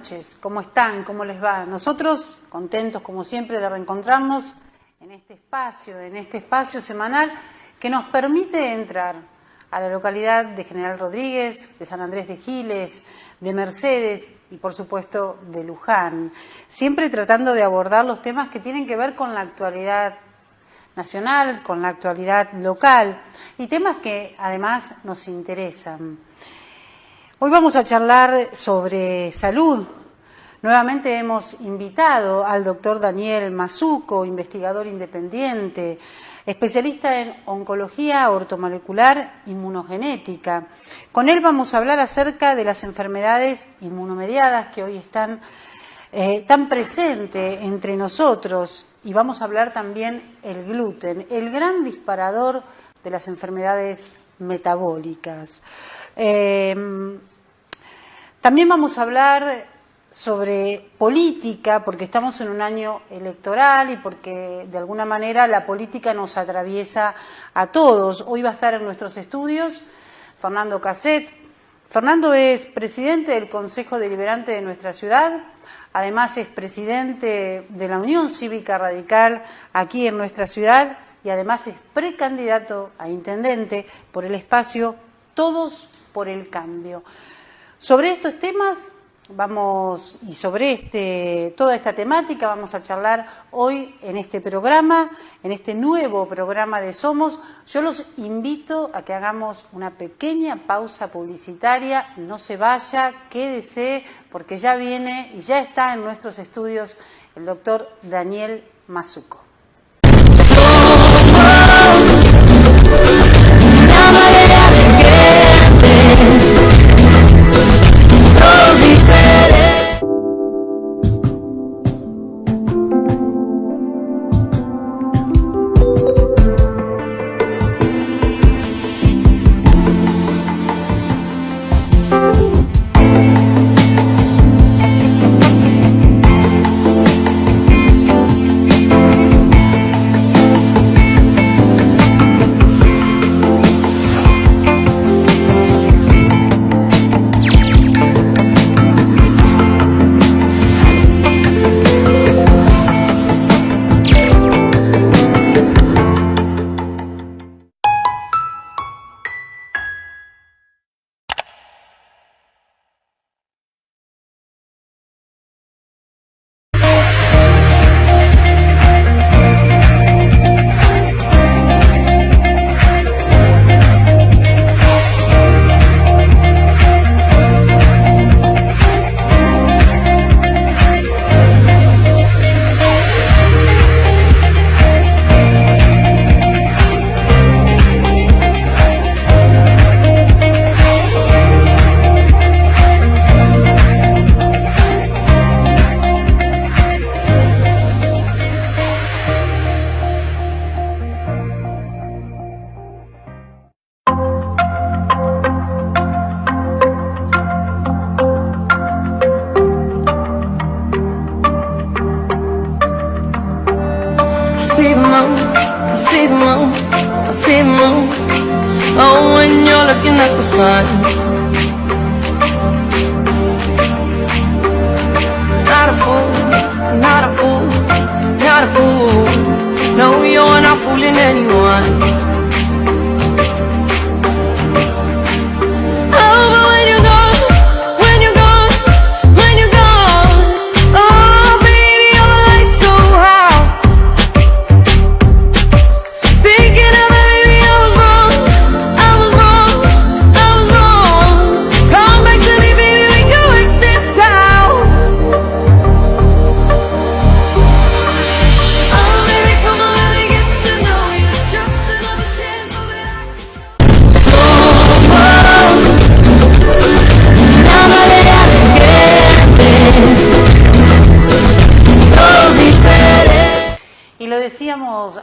noches, ¿cómo están? ¿Cómo les va? Nosotros contentos como siempre de reencontrarnos en este espacio semanal que nos permite entrar a la localidad de General Rodríguez, de San Andrés de Giles, de Mercedes y por supuesto de Luján, siempre tratando de abordar los temas que tienen que ver con la actualidad nacional, con la actualidad local y temas que además nos interesan. Hoy vamos a charlar sobre salud. Nuevamente hemos invitado al doctor Daniel Mazzuco, investigador independiente, especialista en oncología ortomolecular inmunogenética. Con él vamos a hablar acerca de las enfermedades inmunomediadas que hoy están tan presentes entre nosotros y vamos a hablar también el gluten, el gran disparador de las enfermedades metabólicas. También vamos a hablar sobre política, porque estamos en un año electoral y porque de alguna manera la política nos atraviesa a todos. Hoy va a estar en nuestros estudios Fernando Casset. Fernando es presidente del Consejo Deliberante de nuestra ciudad, además es presidente de la Unión Cívica Radical aquí en nuestra ciudad y además es precandidato a intendente por el espacio Todos por el Cambio. Sobre estos temas toda esta temática vamos a charlar hoy en este programa, en este nuevo programa de Somos. Yo los invito a que hagamos una pequeña pausa publicitaria, no se vaya, quédese, porque ya viene y ya está en nuestros estudios el doctor Daniel Mazzuco.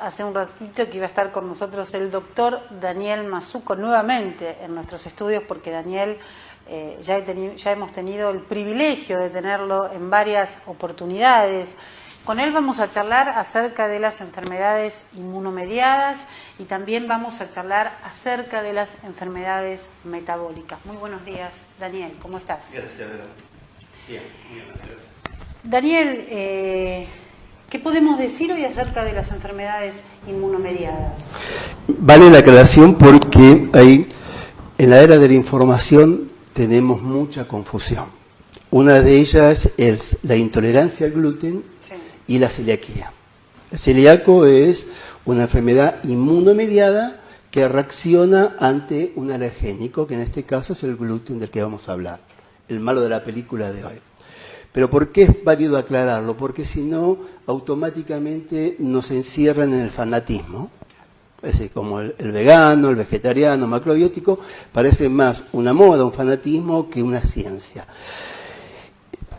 Hace un ratito que iba a estar con nosotros el doctor Daniel Mazzuco nuevamente en nuestros estudios porque Daniel ya hemos tenido el privilegio de tenerlo en varias oportunidades. Con él vamos a charlar acerca de las enfermedades inmunomediadas y también vamos a charlar acerca de las enfermedades metabólicas. Muy buenos días, Daniel, ¿cómo estás? Gracias, Vera. Bien, gracias. Daniel, ¿qué podemos decir hoy acerca de las enfermedades inmunomediadas? Vale la aclaración porque en la era de la información tenemos mucha confusión. Una de ellas es la intolerancia al gluten y la celiaquía. El celíaco es una enfermedad inmunomediada que reacciona ante un alergénico, que en este caso es el gluten del que vamos a hablar, el malo de la película de hoy. Pero ¿por qué es válido aclararlo? Porque si no, automáticamente nos encierran en el fanatismo. Es decir, como el vegano, el vegetariano, macrobiótico, parece más una moda, un fanatismo que una ciencia.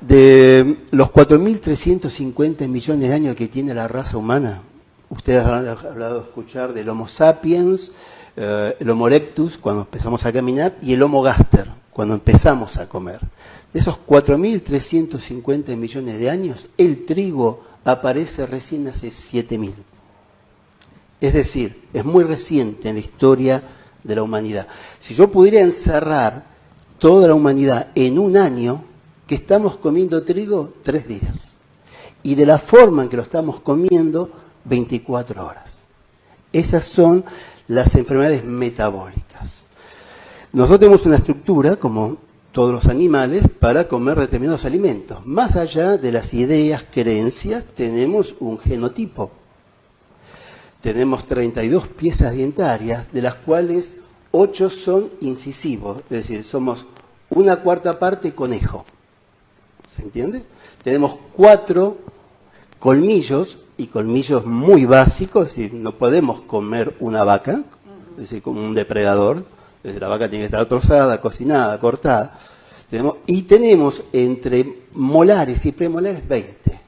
De los 4.350 millones de años que tiene la raza humana, ustedes han hablado de escuchar del Homo sapiens, el Homo erectus, cuando empezamos a caminar, y el Homo gaster, cuando empezamos a comer. De esos 4.350 millones de años, el trigo aparece recién hace 7.000. Es decir, es muy reciente en la historia de la humanidad. Si yo pudiera encerrar toda la humanidad en un año, que estamos comiendo trigo 3 días. Y de la forma en que lo estamos comiendo, 24 horas. Esas son las enfermedades metabólicas. Nosotros tenemos una estructura, como todos los animales, para comer determinados alimentos. Más allá de las ideas, creencias, tenemos un genotipo. Tenemos 32 piezas dientarias, de las cuales 8 son incisivos, es decir, somos 1/4 parte conejo. ¿Se entiende? Tenemos 4 colmillos, y colmillos muy básicos, es decir, no podemos comer una vaca, es decir, como un depredador, es decir, la vaca tiene que estar trozada, cocinada, cortada. Y tenemos entre molares y premolares 20.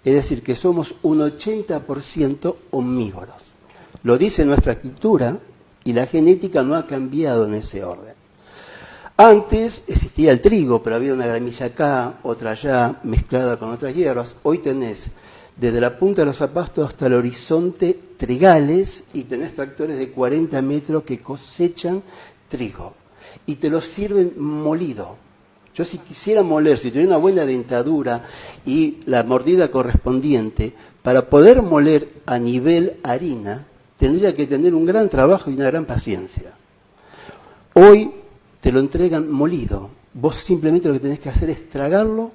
Es decir, que somos un 80% omnívoros. Lo dice nuestra escritura y la genética no ha cambiado en ese orden. Antes existía el trigo, pero había una gramilla acá, otra allá, mezclada con otras hierbas. Hoy tenés desde la punta de los zapatos hasta el horizonte trigales y tenés tractores de 40 metros que cosechan trigo y te lo sirven molido. Yo si quisiera moler, si tuviera una buena dentadura y la mordida correspondiente, para poder moler a nivel harina, tendría que tener un gran trabajo y una gran paciencia. Hoy te lo entregan molido. Vos simplemente lo que tenés que hacer es tragarlo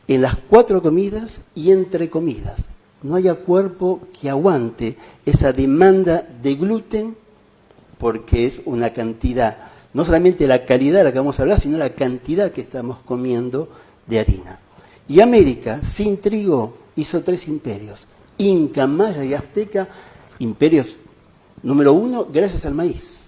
en las 4 comidas y entre comidas. No haya cuerpo que aguante esa demanda de gluten, porque es una cantidad, no solamente la calidad de la que vamos a hablar, sino la cantidad que estamos comiendo de harina. Y América, sin trigo, hizo 3 imperios. Inca, Maya y Azteca, imperios número 1, gracias al maíz.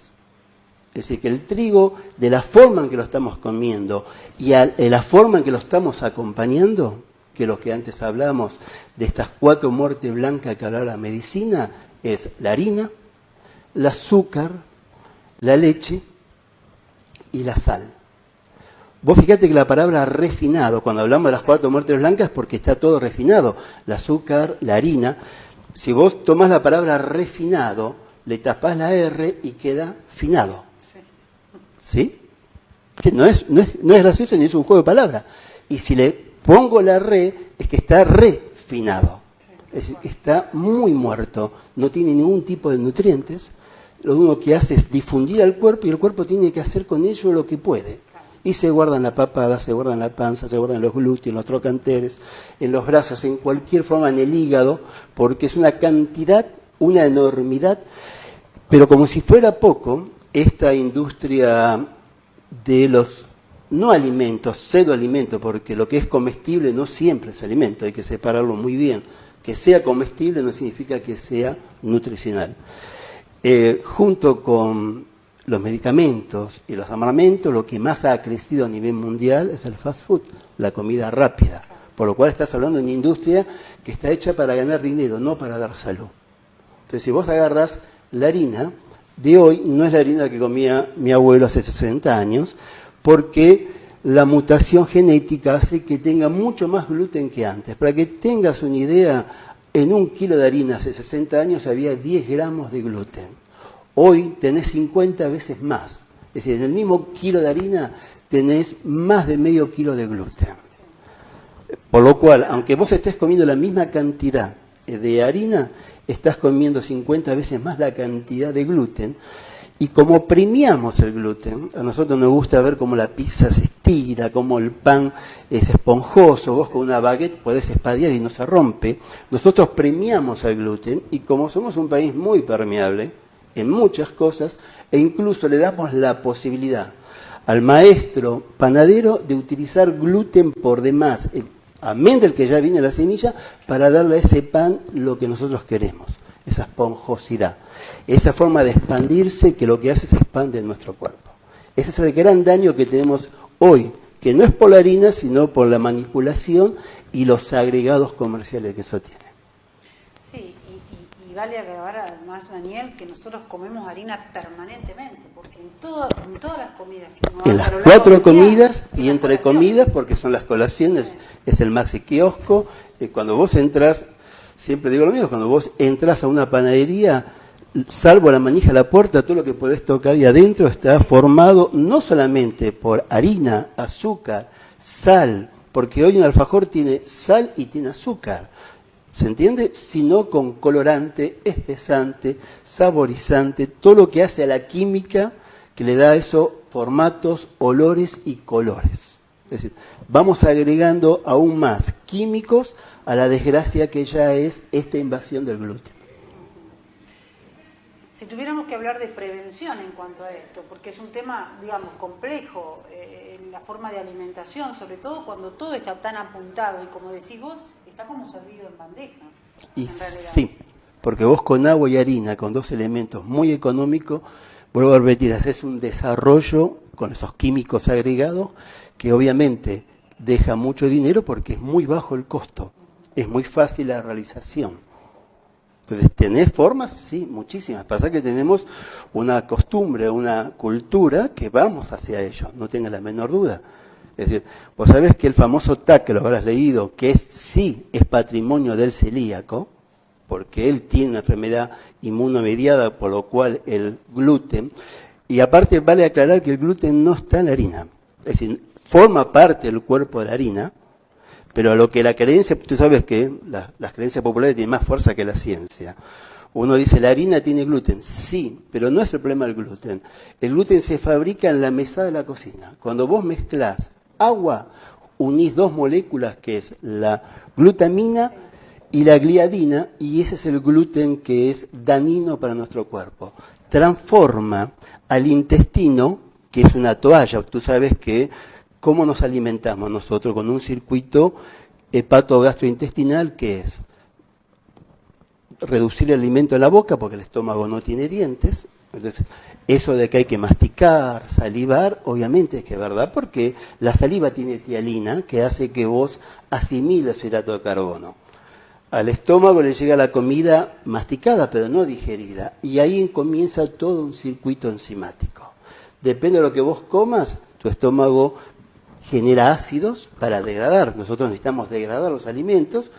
Es decir, que el trigo, de la forma en que lo estamos comiendo y de la forma en que lo estamos acompañando, que los que antes hablamos de estas 4 muertes blancas que hablaba la medicina, es la harina, el azúcar, la leche y la sal. Vos fíjate que la palabra refinado, cuando hablamos de las 4 muertes blancas, es porque está todo refinado. El azúcar, la harina. Si vos tomás la palabra refinado, le tapás la R y queda finado. ¿Sí? Que no es gracioso ni es un juego de palabras. Y si le pongo la re, es que está refinado. Es decir, que está muy muerto, no tiene ningún tipo de nutrientes. Lo único que hace es difundir al cuerpo y el cuerpo tiene que hacer con ello lo que puede. Y se guarda en la papada, se guarda en la panza, se guarda en los glúteos, en los trocanteres, en los brazos, en cualquier forma, en el hígado, porque es una cantidad, una enormidad. Pero como si fuera poco, esta industria de los no alimentos, pseudoalimentos, porque lo que es comestible no siempre es alimento, hay que separarlo muy bien. Que sea comestible no significa que sea nutricional. Junto con los medicamentos y los armamentos, lo que más ha crecido a nivel mundial es el fast food, la comida rápida. Por lo cual estás hablando de una industria que está hecha para ganar dinero, no para dar salud. Entonces, si vos agarras la harina de hoy, no es la harina que comía mi abuelo hace 60 años, porque la mutación genética hace que tenga mucho más gluten que antes. Para que tengas una idea, en 1 kilo de harina hace 60 años había 10 gramos de gluten. Hoy tenés 50 veces más. Es decir, en el mismo kilo de harina tenés más de medio kilo de gluten. Por lo cual, aunque vos estés comiendo la misma cantidad de harina, estás comiendo 50 veces más la cantidad de gluten. Y como premiamos el gluten, a nosotros nos gusta ver cómo la pizza se estira, cómo el pan es esponjoso, vos con una baguette podés espadear y no se rompe. Nosotros premiamos al gluten y como somos un país muy permeable en muchas cosas, e incluso le damos la posibilidad al maestro panadero de utilizar gluten por demás, amén del que ya viene la semilla, para darle a ese pan lo que nosotros queremos, esa esponjosidad, esa forma de expandirse que lo que hace es expande en nuestro cuerpo. Ese es el gran daño que tenemos hoy, que no es por la harina, sino por la manipulación y los agregados comerciales que eso tiene. Sí, y vale agregar además, Daniel, que nosotros comemos harina permanentemente, porque en todas las comidas que uno hace, en las 4 comidas y entre comidas, porque son las colaciones, sí. Es el maxi kiosco. Cuando vos entras, siempre digo lo mismo, cuando vos entras a una panadería, salvo la manija de la puerta, todo lo que podés tocar y adentro está formado no solamente por harina, azúcar, sal, porque hoy un alfajor tiene sal y tiene azúcar, ¿se entiende? Sino con colorante, espesante, saborizante, todo lo que hace a la química que le da esos formatos, olores y colores. Es decir, vamos agregando aún más químicos a la desgracia que ya es esta invasión del gluten. Si tuviéramos que hablar de prevención en cuanto a esto, porque es un tema, digamos, complejo, la forma de alimentación, sobre todo cuando todo está tan apuntado y como decís vos, está como servido en bandeja. Y sí, porque vos con agua y harina, con 2 elementos muy económicos, vuelvo a repetir, haces un desarrollo con esos químicos agregados que obviamente deja mucho dinero porque es muy bajo el costo, es muy fácil la realización. Entonces, ¿tenés formas? Sí, muchísimas. Pasa que tenemos una costumbre, una cultura que vamos hacia ello, no tenga la menor duda. Es decir, vos sabés que el famoso TAC, que lo habrás leído, que sí es patrimonio del celíaco, porque él tiene una enfermedad inmunomediada, por lo cual el gluten, y aparte vale aclarar que el gluten no está en la harina, es decir, forma parte del cuerpo de la harina, pero a lo que la creencia, tú sabes que las creencias populares tienen más fuerza que la ciencia. Uno dice, la harina tiene gluten, sí, pero no es el problema del gluten. El gluten se fabrica en la mesada de la cocina. Cuando vos mezclás agua, unís 2 moléculas, que es la glutamina y la gliadina, y ese es el gluten que es dañino para nuestro cuerpo. Transforma al intestino, que es una toalla. Tú sabes que cómo nos alimentamos nosotros con un circuito hepatogastrointestinal, que es reducir el alimento en la boca, porque el estómago no tiene dientes. Entonces, eso de que hay que masticar, salivar, obviamente es que es verdad, porque la saliva tiene tialina, que hace que vos asimiles hidrato de carbono. Al estómago le llega la comida masticada, pero no digerida, y ahí comienza todo un circuito enzimático. Depende de lo que vos comas, tu estómago genera ácidos para degradar. Nosotros necesitamos degradar los alimentos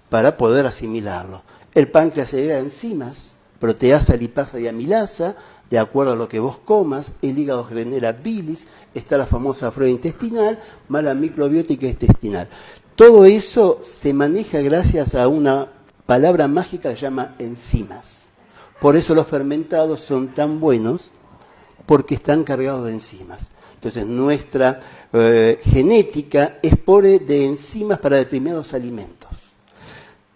para poder asimilarlos. El páncreas segrega enzimas, proteasa, lipasa y amilasa, de acuerdo a lo que vos comas. El hígado genera bilis, está la famosa flora intestinal, más la microbiótica intestinal. Todo eso se maneja gracias a una palabra mágica que se llama enzimas. Por eso los fermentados son tan buenos, porque están cargados de enzimas. Entonces nuestra genética es pobre de enzimas para determinados alimentos.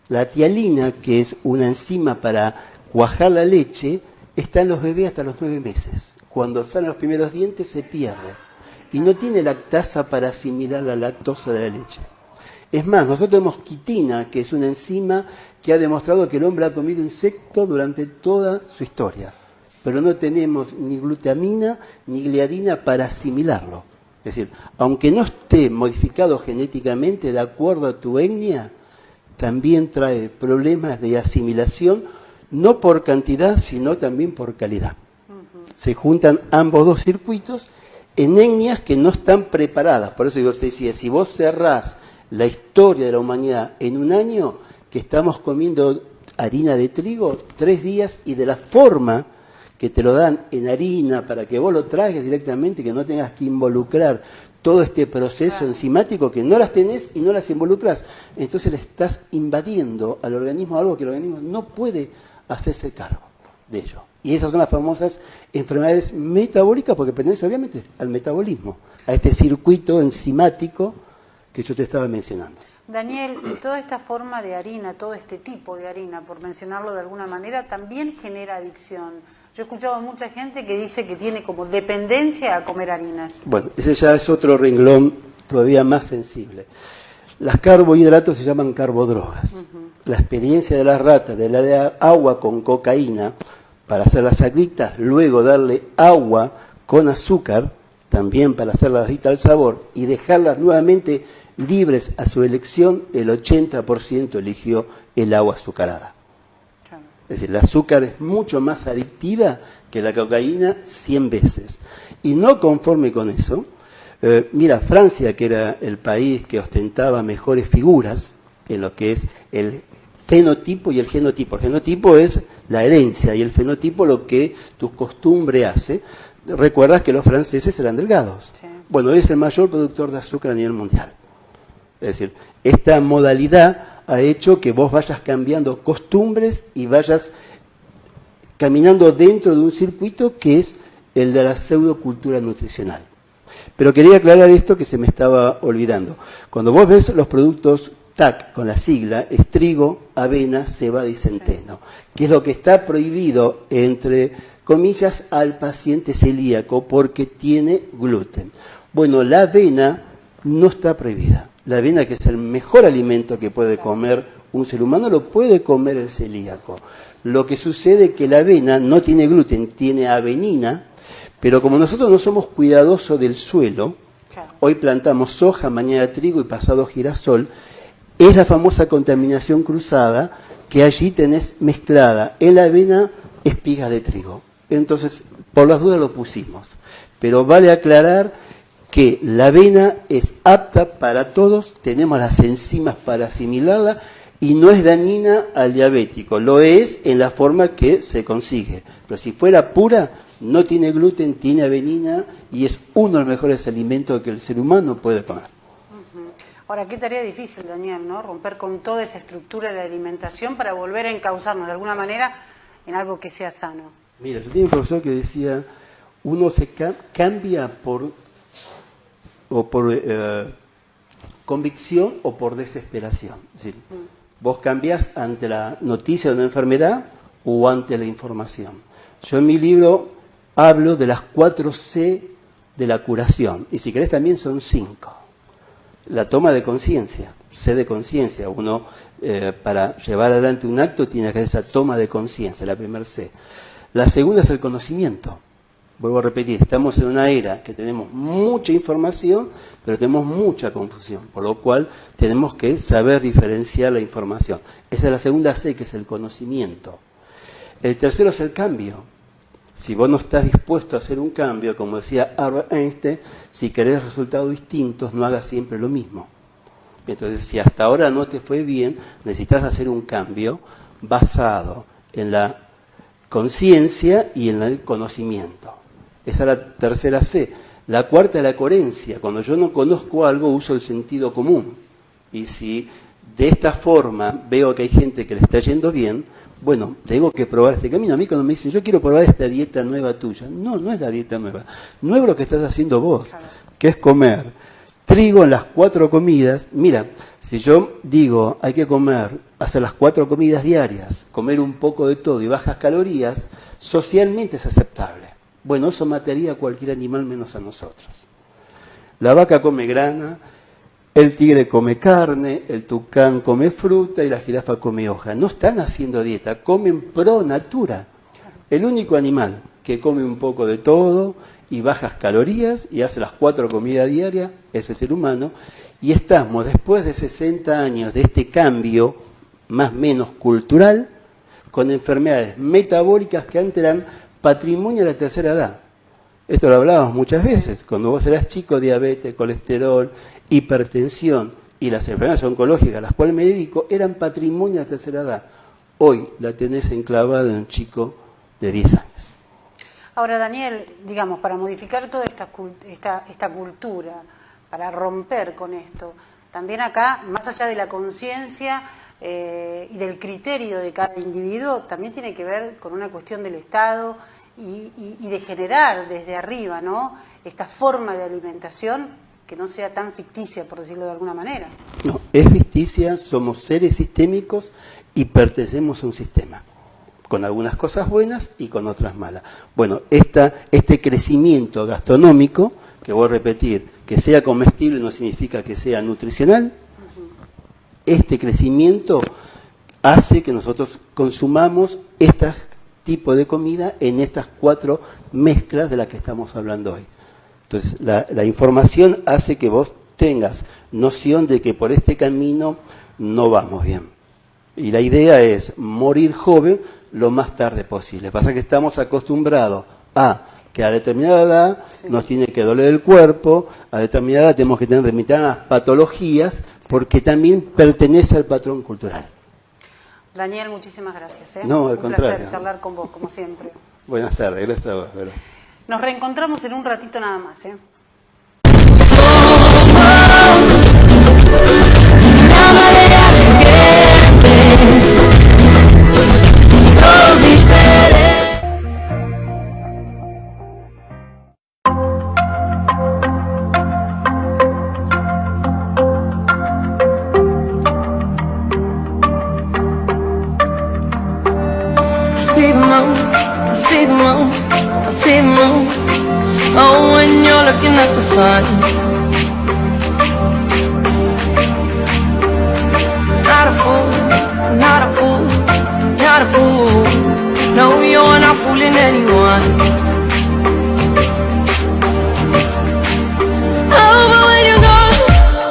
La tialina, que es una enzima para cuajar la leche, está en los bebés hasta los 9 meses. Cuando salen los primeros dientes se pierde. Y no tiene lactasa para asimilar la lactosa de la leche. Es más, nosotros tenemos quitina, que es una enzima que ha demostrado que el hombre ha comido insectos durante toda su historia. Pero no tenemos ni glutamina ni gliadina para asimilarlo. Es decir, aunque no esté modificado genéticamente de acuerdo a tu etnia, también trae problemas de asimilación, no por cantidad, sino también por calidad. Se juntan ambos 2 circuitos en etnias que no están preparadas. Por eso digo, te decía, si vos cerrás la historia de la humanidad en un año, que estamos comiendo harina de trigo 3 días y de la forma que te lo dan en harina para que vos lo tragues directamente, que no tengas que involucrar todo este proceso enzimático que no las tenés y no las involucras. Entonces le estás invadiendo al organismo algo que el organismo no puede hacerse cargo de ello. Y esas son las famosas enfermedades metabólicas, porque pertenecen obviamente al metabolismo, a este circuito enzimático que yo te estaba mencionando. Daniel, toda esta forma de harina, todo este tipo de harina, por mencionarlo de alguna manera, también genera adicción. Yo he escuchado a mucha gente que dice que tiene como dependencia a comer harinas. Bueno, ese ya es otro renglón todavía más sensible. Las carbohidratos se llaman carbodrogas. La experiencia de las ratas de dar agua con cocaína para hacerlas adictas, luego darle agua con azúcar, también para hacerlas adictas al sabor, y dejarlas nuevamente libres a su elección, el 80% eligió el agua azucarada. Claro. Es decir, el azúcar es mucho más adictiva que la cocaína 100 veces. Y no conforme con eso, mira, Francia, que era el país que ostentaba mejores figuras en lo que es el fenotipo y el genotipo. El genotipo es la herencia y el fenotipo lo que tu costumbre hace. Recuerdas que los franceses eran delgados. Sí. Bueno, es el mayor productor de azúcar a nivel mundial. Es decir, esta modalidad ha hecho que vos vayas cambiando costumbres y vayas caminando dentro de un circuito que es el de la pseudocultura nutricional. Pero quería aclarar esto que se me estaba olvidando. Cuando vos ves los productos TAC con la sigla, es trigo, avena, cebada y centeno, que es lo que está prohibido, entre comillas, al paciente celíaco porque tiene gluten. Bueno, la avena no está prohibida. La avena, que es el mejor alimento que puede comer un ser humano, lo puede comer el celíaco. Lo que sucede es que la avena no tiene gluten, tiene avenina, pero como nosotros no somos cuidadosos del suelo, hoy plantamos soja, mañana trigo y pasado girasol, es la famosa contaminación cruzada que allí tenés mezclada en la avena espigas de trigo. Entonces, por las dudas lo pusimos. Pero vale aclarar que la avena es apta para todos, tenemos las enzimas para asimilarla y no es dañina al diabético. Lo es en la forma que se consigue. Pero si fuera pura, no tiene gluten, tiene avenina y es uno de los mejores alimentos que el ser humano puede comer. Ahora, qué tarea difícil, Daniel, ¿no? Romper con toda esa estructura de la alimentación para volver a encauzarnos de alguna manera en algo que sea sano. Mira, yo tenía un profesor que decía, uno se cambia por convicción o por desesperación. Es decir, vos cambiás ante la noticia de una enfermedad o ante la información. Yo en mi libro hablo de las 4 C de la curación, y si querés también son 5. La toma de conciencia, C de conciencia. Uno, para llevar adelante un acto, tiene que hacer esa toma de conciencia, la primera C. La segunda es el conocimiento. Vuelvo a repetir, estamos en una era que tenemos mucha información, pero tenemos mucha confusión, por lo cual tenemos que saber diferenciar la información. Esa es la segunda C, que es el conocimiento. El tercero es el cambio. Si vos no estás dispuesto a hacer un cambio, como decía Albert Einstein, si querés resultados distintos, no hagas siempre lo mismo. Entonces, si hasta ahora no te fue bien, necesitas hacer un cambio basado en la conciencia y en el conocimiento. Esa es la tercera C. La cuarta es la coherencia. Cuando yo no conozco algo, uso el sentido común. Y si de esta forma veo que hay gente que le está yendo bien, bueno, tengo que probar este camino. A mí cuando me dicen, yo quiero probar esta dieta nueva tuya. No, no es la dieta nueva. Nuevo lo que estás haciendo vos, que es comer trigo en las 4 comidas. Mira, si yo digo, hay que hacer las 4 comidas diarias, comer un poco de todo y bajas calorías, socialmente es aceptable. Bueno, eso mataría a cualquier animal menos a nosotros. La vaca come grana, el tigre come carne, el tucán come fruta y la jirafa come hoja. No están haciendo dieta, comen pro natura. El único animal que come un poco de todo y bajas calorías y hace las 4 comidas diarias es el ser humano. Y estamos, después de 60 años de este cambio, más o menos cultural, con enfermedades metabólicas que antes eran patrimonio de la tercera edad. Esto lo hablábamos muchas veces. Cuando vos eras chico, diabetes, colesterol, hipertensión y las enfermedades oncológicas a las cuales me dedico eran patrimonio de la tercera edad. Hoy la tenés enclavada en un chico de 10 años. Ahora, Daniel, digamos, para modificar toda esta cultura, para romper con esto. También acá, más allá de la conciencia y del criterio de cada individuo, también tiene que ver con una cuestión del Estado y de generar desde arriba, ¿no?, esta forma de alimentación que no sea tan ficticia, por decirlo de alguna manera. No, es ficticia, somos seres sistémicos y pertenecemos a un sistema, con algunas cosas buenas y con otras malas. Bueno, este crecimiento gastronómico, que voy a repetir, que sea comestible no significa que sea nutricional. Este crecimiento hace que nosotros consumamos este tipo de comida en estas 4 mezclas de las que estamos hablando hoy. Entonces, la información hace que vos tengas noción de que por este camino no vamos bien. Y la idea es morir joven lo más tarde posible. Pasa que estamos acostumbrados a que a determinada edad nos tiene que doler el cuerpo, a determinada edad tenemos que tener determinadas patologías, porque también pertenece al patrón cultural. Daniel, muchísimas gracias. No, al contrario. Un placer charlar con vos, como siempre. Buenas tardes, gracias a vos. ¿Verdad? Nos reencontramos en un ratito nada más. Oh, when you're looking at the sun. Not a fool, not a fool, not a fool. No, you're not fooling anyone. Oh, but when you're gone,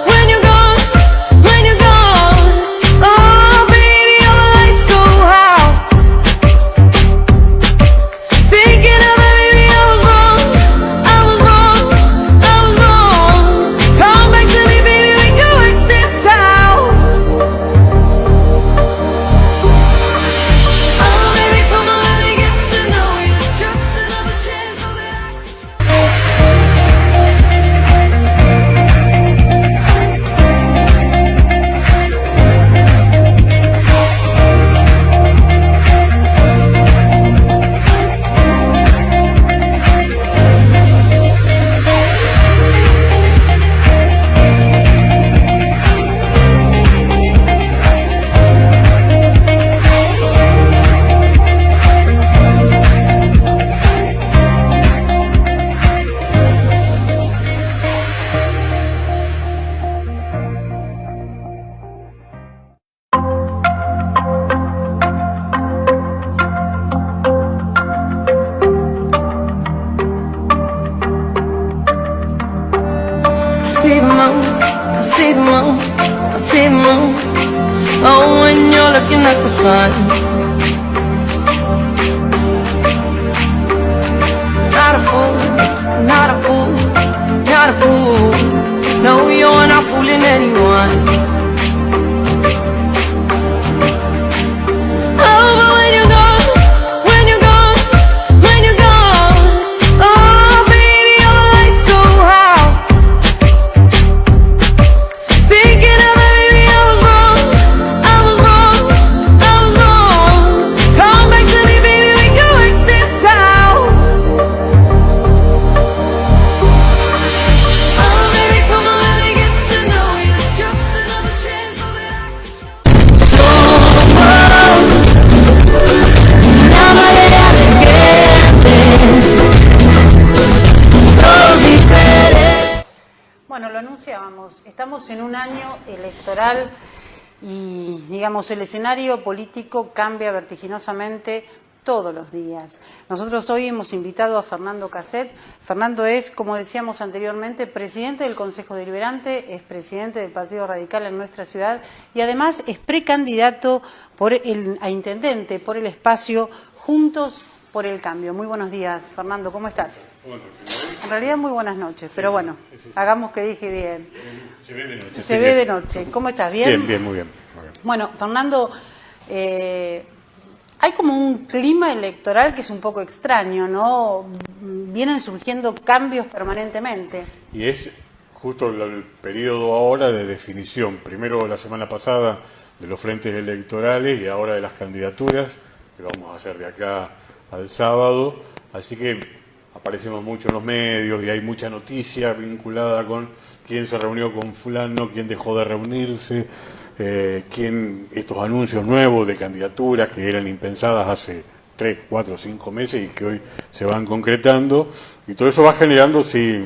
when you're gone, when you're gone, oh, baby, all the lights go out. Thinking of that, baby, I was wrong. Come back to me, baby, we can work this out. Oh, baby, come on, let me get to know you. Just another chance so that I see the moon. Oh, when you're looking at the sun. Not a fool, not a fool, not a fool. No, you're not fooling anyone. Oh, but when you're gone, when you're gone, when you're gone, oh, baby, all the lights go out. Thinking of that, baby, I was wrong, I was wrong, I was wrong. Come back to me, baby, we can work this out. Oh, baby, come on, let me get to know you. Just another chance so that I Bueno, lo anunciábamos, estamos en un año electoral y, digamos, el escenario político cambia vertiginosamente todos los días. Nosotros hoy hemos invitado a Fernando Casset. Fernando es, como decíamos anteriormente, presidente del Consejo Deliberante, es presidente del Partido Radical en nuestra ciudad y además es precandidato a intendente por el espacio Juntos por el Cambio. Muy buenos días, Fernando, ¿cómo estás? En realidad muy buenas noches, pero bueno, hagamos que dije bien. Se ve de noche. Se ve de noche. ¿Cómo estás? ¿Bien? Bien, bien, muy bien. Bueno, Fernando, hay como un clima electoral que es un poco extraño, ¿no? Vienen surgiendo cambios permanentemente. Y es justo el periodo ahora de definición, primero la semana pasada de los frentes electorales y ahora de las candidaturas, que vamos a hacer de acá al sábado, así que aparecemos mucho en los medios y hay mucha noticia vinculada con quién se reunió con fulano, quién dejó de reunirse, estos anuncios nuevos de candidaturas que eran impensadas hace 3, 4, 5 meses y que hoy se van concretando, y todo eso va generando, sí,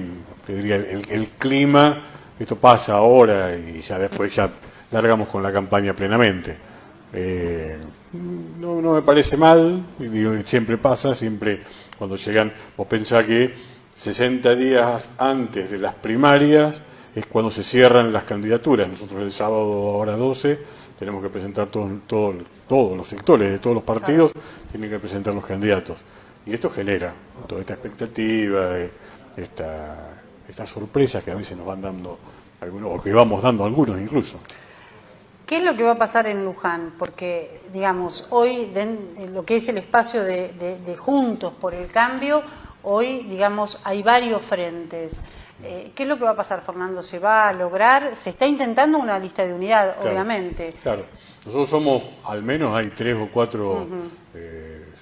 te diría, el clima. Esto pasa ahora y ya después ya largamos con la campaña plenamente. No me parece mal, y digo, siempre pasa, siempre cuando llegan, vos pensás que 60 días antes de las primarias es cuando se cierran las candidaturas. Nosotros el sábado, ahora 12, tenemos que presentar todos los sectores de todos los partidos, tienen que presentar los candidatos. Y esto genera toda esta expectativa, estas sorpresas que a veces nos van dando algunos, o que vamos dando algunos incluso. ¿Qué es lo que va a pasar en Luján? Porque, digamos, hoy, en lo que es el espacio de Juntos por el Cambio, hoy, digamos, hay varios frentes. ¿Qué es lo que va a pasar, Fernando? ¿Se va a lograr? Se está intentando una lista de unidad, claro, obviamente. Claro. Nosotros somos, al menos hay 3 o 4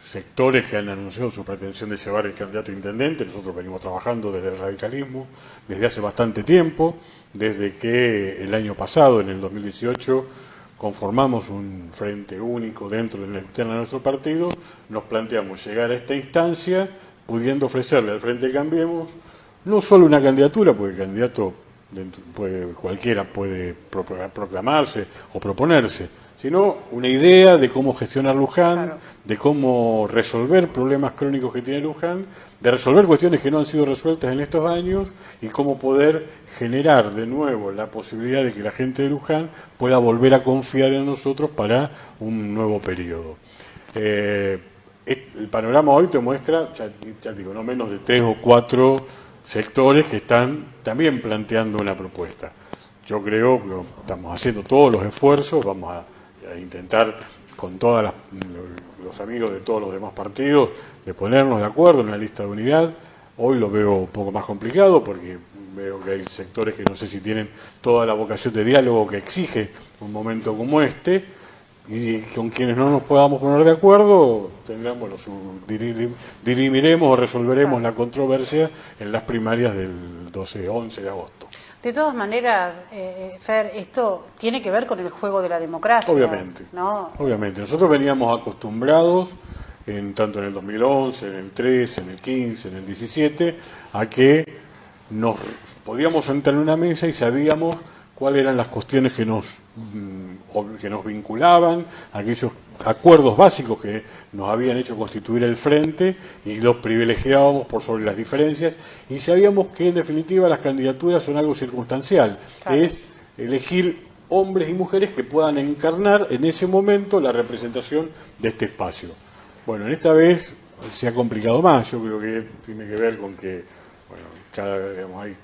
sectores que han anunciado su pretensión de llevar el candidato a intendente. Nosotros venimos trabajando desde el radicalismo desde hace bastante tiempo, desde que el año pasado, en el 2018, conformamos un frente único dentro de la interna de nuestro partido. Nos planteamos llegar a esta instancia pudiendo ofrecerle al Frente Cambiemos no solo una candidatura, porque el candidato cualquiera puede proclamarse o proponerse, sino una idea de cómo gestionar Luján, claro, de cómo resolver problemas crónicos que tiene Luján, de resolver cuestiones que no han sido resueltas en estos años y cómo poder generar de nuevo la posibilidad de que la gente de Luján pueda volver a confiar en nosotros para un nuevo periodo. El panorama hoy te muestra, ya digo, no menos de 3 o 4 sectores que están también planteando una propuesta. Yo creo que estamos haciendo todos los esfuerzos, vamos a intentar con todos los amigos de todos los demás partidos de ponernos de acuerdo en una lista de unidad. Hoy lo veo un poco más complicado porque veo que hay sectores que no sé si tienen toda la vocación de diálogo que exige un momento como este, y con quienes no nos podamos poner de acuerdo dirimiremos o resolveremos la controversia en las primarias del 11 de agosto. De todas maneras, Fer, esto tiene que ver con el juego de la democracia. Obviamente, ¿no? Obviamente. Nosotros veníamos acostumbrados, tanto en el 2011, en el 13, en el 15, en el 17, a que nos podíamos sentar en una mesa y sabíamos cuáles eran las cuestiones que nos vinculaban, aquellos acuerdos básicos que nos habían hecho constituir el frente, y los privilegiábamos por sobre las diferencias, y sabíamos que en definitiva las candidaturas son algo circunstancial, claro, es elegir hombres y mujeres que puedan encarnar en ese momento la representación de este espacio. Bueno, en esta vez se ha complicado más. Yo creo que tiene que ver con que hay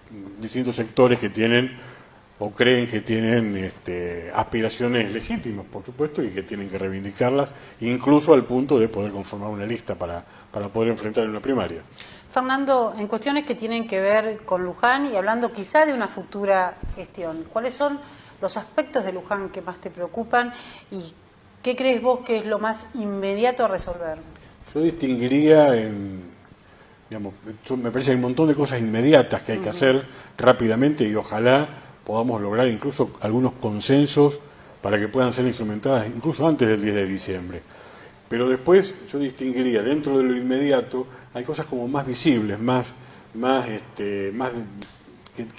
distintos sectores que tienen o creen que tienen aspiraciones legítimas, por supuesto, y que tienen que reivindicarlas, incluso al punto de poder conformar una lista para poder enfrentar en una primaria. Fernando, en cuestiones que tienen que ver con Luján y hablando quizá de una futura gestión, ¿cuáles son los aspectos de Luján que más te preocupan y qué crees vos que es lo más inmediato a resolver? Yo distinguiría me parece que hay un montón de cosas inmediatas que hay que hacer rápidamente, y ojalá podamos lograr incluso algunos consensos para que puedan ser instrumentadas incluso antes del 10 de diciembre. Pero después yo distinguiría, dentro de lo inmediato, hay cosas como más visibles, más que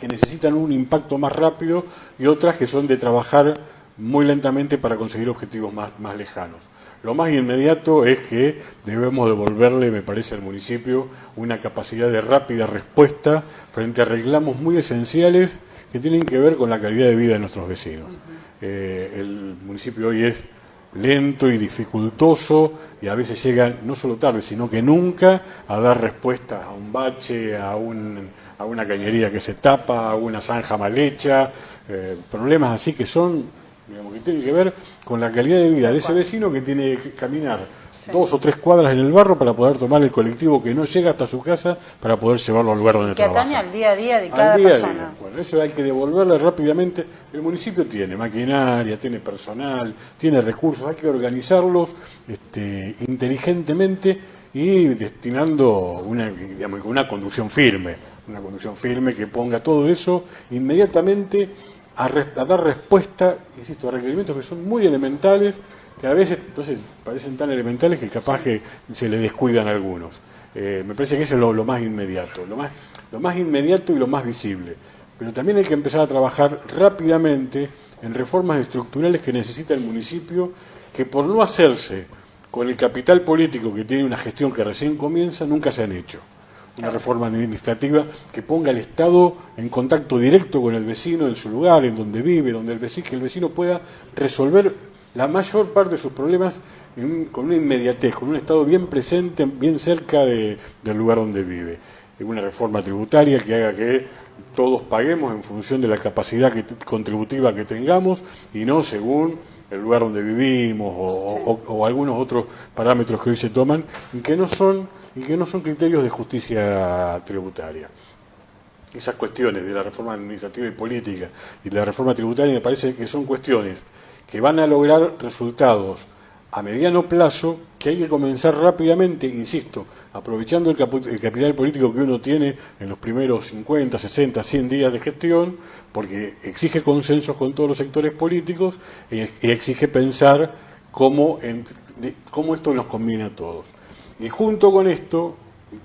necesitan un impacto más rápido, y otras que son de trabajar muy lentamente para conseguir objetivos más lejanos. Lo más inmediato es que debemos devolverle, me parece, al municipio una capacidad de rápida respuesta frente a reclamos muy esenciales que tienen que ver con la calidad de vida de nuestros vecinos. El municipio hoy es lento y dificultoso, y a veces llega no solo tarde, sino que nunca a dar respuestas a un bache, a una cañería que se tapa, a una zanja mal hecha, problemas así que son, que tienen que ver con la calidad de vida de ese vecino que tiene que caminar 2 o 3 cuadras en el barro para poder tomar el colectivo que no llega hasta su casa para poder llevarlo al lugar donde que trabaja. atañe al día a día de cada Al día a persona. día. Bueno, eso hay que devolverle rápidamente. El municipio tiene maquinaria, tiene personal, tiene recursos, hay que organizarlos inteligentemente y destinando una conducción firme que ponga todo eso inmediatamente a dar respuesta, insisto, a requerimientos que son muy elementales, que a veces entonces parecen tan elementales que capaz que se le descuidan algunos. Me parece que eso es lo más inmediato, lo más inmediato y lo más visible. Pero también hay que empezar a trabajar rápidamente en reformas estructurales que necesita el municipio, que por no hacerse con el capital político que tiene una gestión que recién comienza, nunca se han hecho. Una reforma administrativa que ponga al Estado en contacto directo con el vecino en su lugar, en donde vive, que el vecino pueda resolver la mayor parte de sus problemas con una inmediatez, con un Estado bien presente, bien cerca del lugar donde vive. Una reforma tributaria que haga que todos paguemos en función de la capacidad contributiva que tengamos y no según el lugar donde vivimos o algunos otros parámetros que hoy se toman y que no son criterios de justicia tributaria. Esas cuestiones de la reforma administrativa y política y de la reforma tributaria me parece que son cuestiones que van a lograr resultados a mediano plazo, que hay que comenzar rápidamente, insisto, aprovechando el capital político que uno tiene en los primeros 50, 60, 100 días de gestión, porque exige consensos con todos los sectores políticos y exige pensar cómo esto nos conviene a todos. Y junto con esto,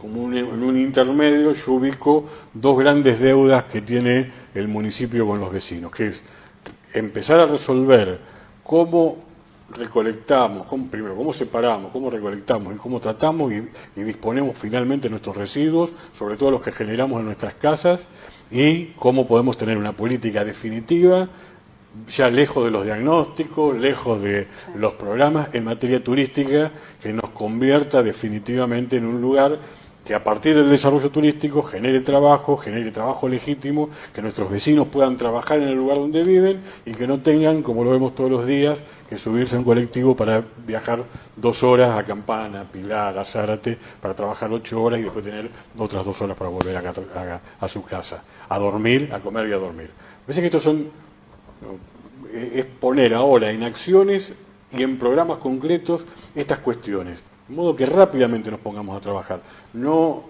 como en un intermedio, yo ubico 2 grandes deudas que tiene el municipio con los vecinos, que es empezar a resolver cómo recolectamos, cómo separamos, cómo recolectamos y cómo tratamos y disponemos finalmente nuestros residuos, sobre todo los que generamos en nuestras casas, y cómo podemos tener una política definitiva, ya lejos de los diagnósticos, lejos de los programas en materia turística, que nos convierta definitivamente en un lugar que a partir del desarrollo turístico genere trabajo legítimo, que nuestros vecinos puedan trabajar en el lugar donde viven y que no tengan, como lo vemos todos los días, que subirse a un colectivo para viajar 2 horas a Campana, a Pilar, a Zárate, para trabajar 8 horas y después tener otras 2 horas para volver a su casa, a dormir, a comer y a dormir. Me parece que estos es poner ahora en acciones y en programas concretos estas cuestiones, de modo que rápidamente nos pongamos a trabajar. No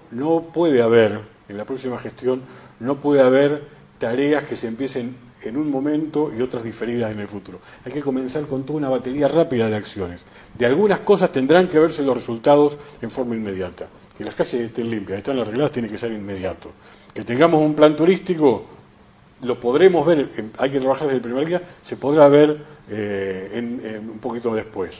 puede haber, en la próxima gestión, no puede haber tareas que se empiecen en un momento y otras diferidas en el futuro. Hay que comenzar con toda una batería rápida de acciones. De algunas cosas tendrán que verse los resultados en forma inmediata. Que las calles estén limpias, están arregladas, tiene que ser inmediato. Que tengamos un plan turístico, lo podremos ver, hay que trabajar desde el primer día, se podrá ver un poquito después.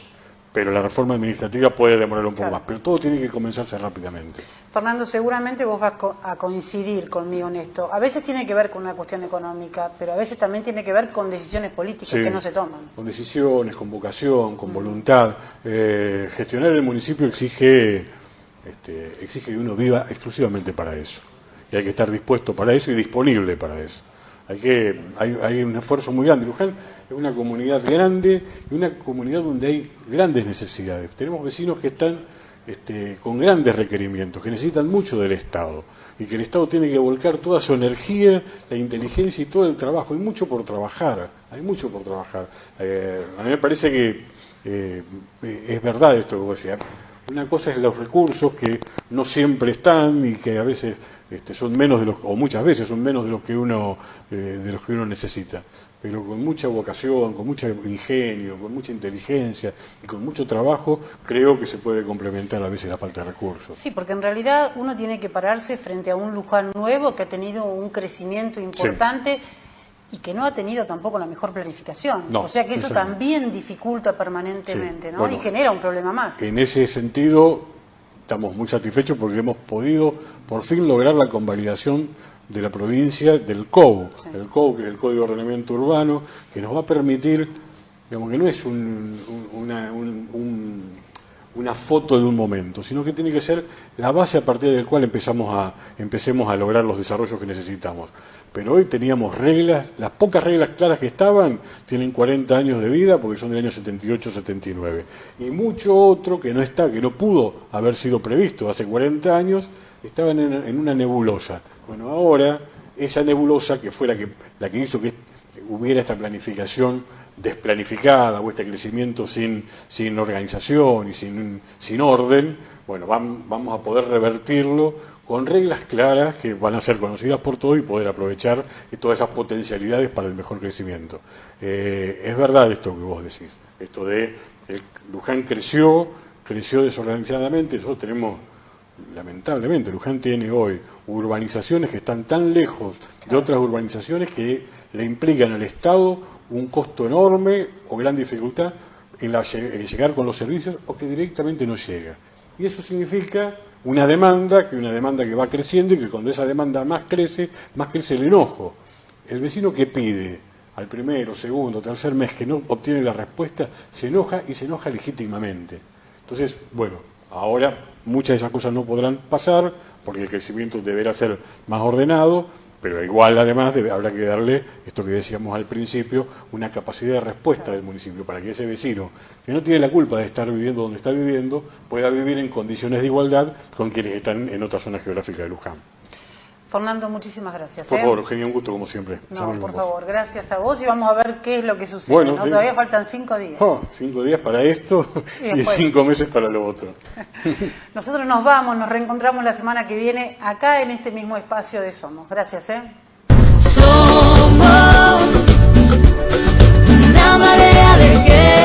Pero la reforma administrativa puede demorar un poco más, pero todo tiene que comenzarse rápidamente. Fernando, seguramente vos vas a coincidir conmigo en esto. A veces tiene que ver con una cuestión económica, pero a veces también tiene que ver con decisiones políticas que no se toman. Con decisiones, con vocación, con voluntad. Gestionar el municipio exige que uno viva exclusivamente para eso. Y hay que estar dispuesto para eso y disponible para eso. Hay un esfuerzo muy grande. Luján es una comunidad grande y una comunidad donde hay grandes necesidades. Tenemos vecinos que están con grandes requerimientos, que necesitan mucho del Estado y que el Estado tiene que volcar toda su energía, la inteligencia y todo el trabajo. Hay mucho por trabajar, A mí me parece que es verdad esto que vos decías. Una cosa es los recursos que no siempre están y que a veces son menos de los, o muchas veces son menos de los que uno necesita, pero con mucha vocación, con mucho ingenio, con mucha inteligencia y con mucho trabajo, creo que se puede complementar a veces la falta de recursos. Sí, porque en realidad uno tiene que pararse frente a un Luján nuevo que ha tenido un crecimiento importante. Sí. Y que no ha tenido tampoco la mejor planificación. O sea que eso también dificulta permanentemente, ¿no? Bueno, y genera un problema más. En ese sentido, estamos muy satisfechos porque hemos podido por fin lograr la convalidación de la provincia del COU. Sí. El COU, que es el Código de Ordenamiento Urbano, que nos va a permitir, digamos que no es una foto de un momento, sino que tiene que ser la base a partir del cual empecemos a lograr los desarrollos que necesitamos. Pero hoy teníamos reglas, las pocas reglas claras que estaban, tienen 40 años de vida porque son del año 78-79. Y mucho otro que no está, que no pudo haber sido previsto hace 40 años, estaban en una nebulosa. Bueno, ahora esa nebulosa, que fue la que hizo que hubiera esta planificación desplanificada o este crecimiento sin organización y sin orden, bueno, vamos a poder revertirlo con reglas claras que van a ser conocidas por todos y poder aprovechar todas esas potencialidades para el mejor crecimiento. Es verdad esto que vos decís, esto de Luján creció desorganizadamente. Nosotros tenemos, lamentablemente, Luján tiene hoy urbanizaciones que están tan lejos de otras urbanizaciones que le implican al Estado un costo enorme o gran dificultad en llegar con los servicios, o que directamente no llega. Y eso significa una demanda que va creciendo, y que cuando esa demanda más crece el enojo. El vecino que pide al primero, segundo, tercer mes que no obtiene la respuesta, se enoja, y se enoja legítimamente. Entonces, bueno, ahora muchas de esas cosas no podrán pasar porque el crecimiento deberá ser más ordenado, pero igual además habrá que darle, esto que decíamos al principio, una capacidad de respuesta del municipio para que ese vecino, que no tiene la culpa de estar viviendo donde está viviendo, pueda vivir en condiciones de igualdad con quienes están en otra zona geográfica de Luján. Fernando, muchísimas gracias. Por favor, Eugenia, un gusto como siempre. No, por favor, gracias a vos, y vamos a ver qué es lo que sucede. Bueno, ¿no? sí. Todavía faltan 5 días. 5 días para esto y 5 meses para lo otro. Nosotros nos vamos, nos reencontramos la semana que viene acá en este mismo espacio de Somos. Gracias. Somos una marea de gente.